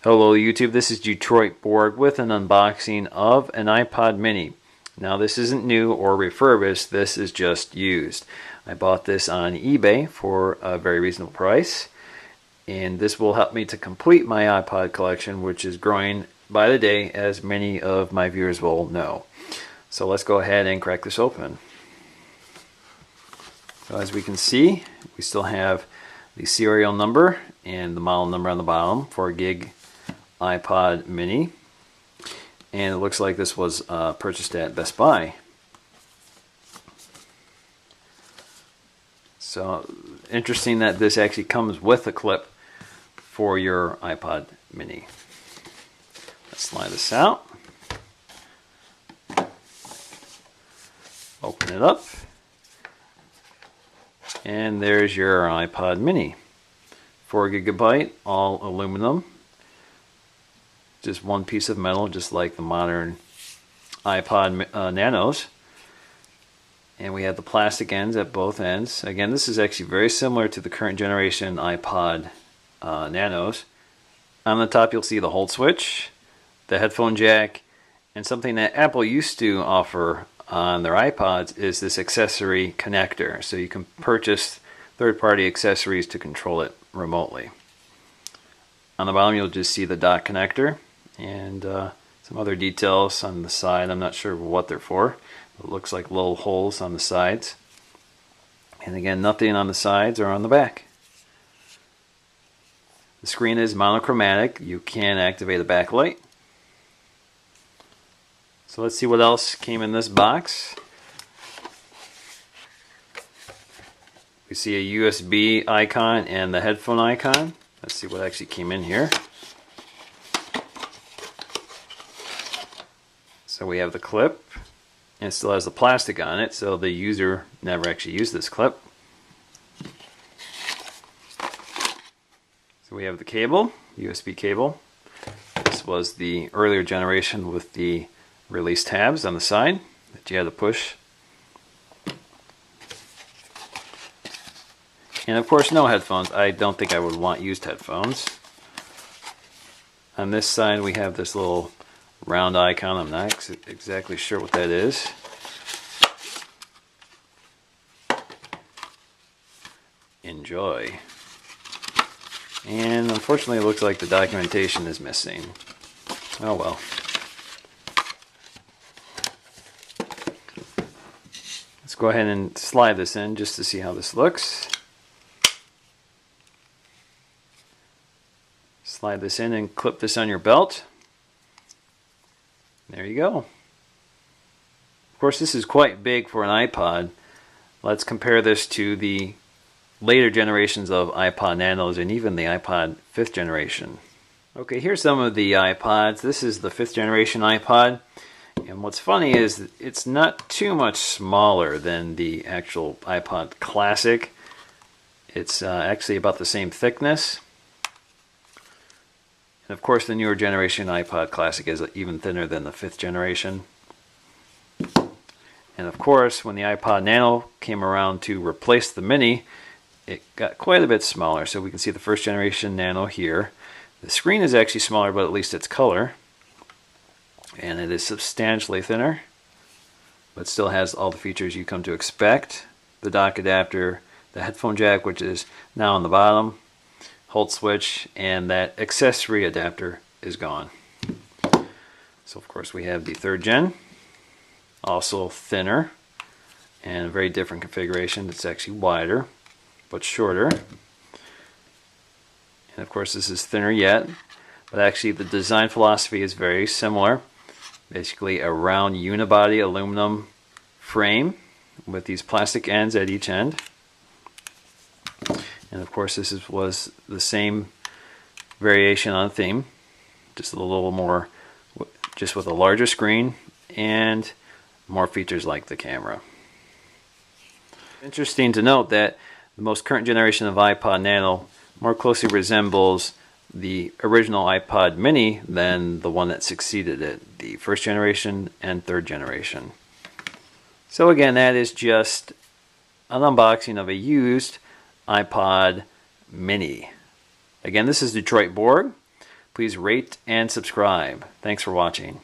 Hello YouTube, this is Detroit Borg with an unboxing of an iPod mini. Now this isn't new or refurbished, this is just used. I bought this on eBay for a very reasonable price, and this will help me to complete my iPod collection, which is growing by the day, as many of my viewers will know. So let's go ahead and crack this open. So as we can see, we still have the serial number and the model number on the bottom, 4 gig iPod mini, and it looks like this was purchased at Best Buy. So interesting that this actually comes with a clip for your iPod mini. Let's slide this out, open it up, and there's your iPod mini. 4 gigabyte, all aluminum. Just one piece of metal, just like the modern iPod nanos. And we have the plastic ends at both ends. Again, this is actually very similar to the current generation iPod nanos. On the top you'll see the hold switch, the headphone jack, and something that Apple used to offer on their iPods is this accessory connector. So you can purchase third-party accessories to control it remotely. On the bottom you'll just see the dock connector and some other details on the side. I'm not sure what they're for. It looks like little holes on the sides. And again, nothing on the sides or on the back. The screen is monochromatic. You can activate a backlight. So let's see what else came in this box. We see a USB icon and the headphone icon. Let's see what actually came in here. So we have the clip, and it still has the plastic on it, so the user never actually used this clip. So we have the cable, USB cable. This was the earlier generation with the release tabs on the side that you had to push. And of course, no headphones. I don't think I would want used headphones. On this side we have this little round icon. I'm not exactly sure what that is. Enjoy. And unfortunately it looks like the documentation is missing. Oh well. Let's go ahead and slide this in just to see how this looks. Slide this in and clip this on your belt. There you go. Of course, this is quite big for an iPod. Let's compare this to the later generations of iPod nanos and even the iPod 5th generation. Okay, here's some of the iPods. This is the 5th generation iPod. And what's funny is it's not too much smaller than the actual iPod Classic. It's actually about the same thickness. And of course, the newer generation iPod Classic is even thinner than the 5th generation. And of course, when the iPod Nano came around to replace the Mini, it got quite a bit smaller. So we can see the 1st generation Nano here. The screen is actually smaller, but at least it's color. And it is substantially thinner, but still has all the features you come to expect. The dock adapter, the headphone jack, which is now on the bottom, hold switch, and that accessory adapter is gone. So of course we have the 3rd gen, also thinner and a very different configuration. It's actually wider but shorter. And of course this is thinner yet, but actually the design philosophy is very similar. Basically a round unibody aluminum frame with these plastic ends at each end. And of course this was the same variation on theme, just a little more, just with a larger screen and more features like the camera. Interesting to note that the most current generation of iPod Nano more closely resembles the original iPod mini than the one that succeeded it, the 1st generation and 3rd generation. So again, that is just an unboxing of a used iPod mini. Again, this is Detroit Borg. Please rate and subscribe. Thanks for watching.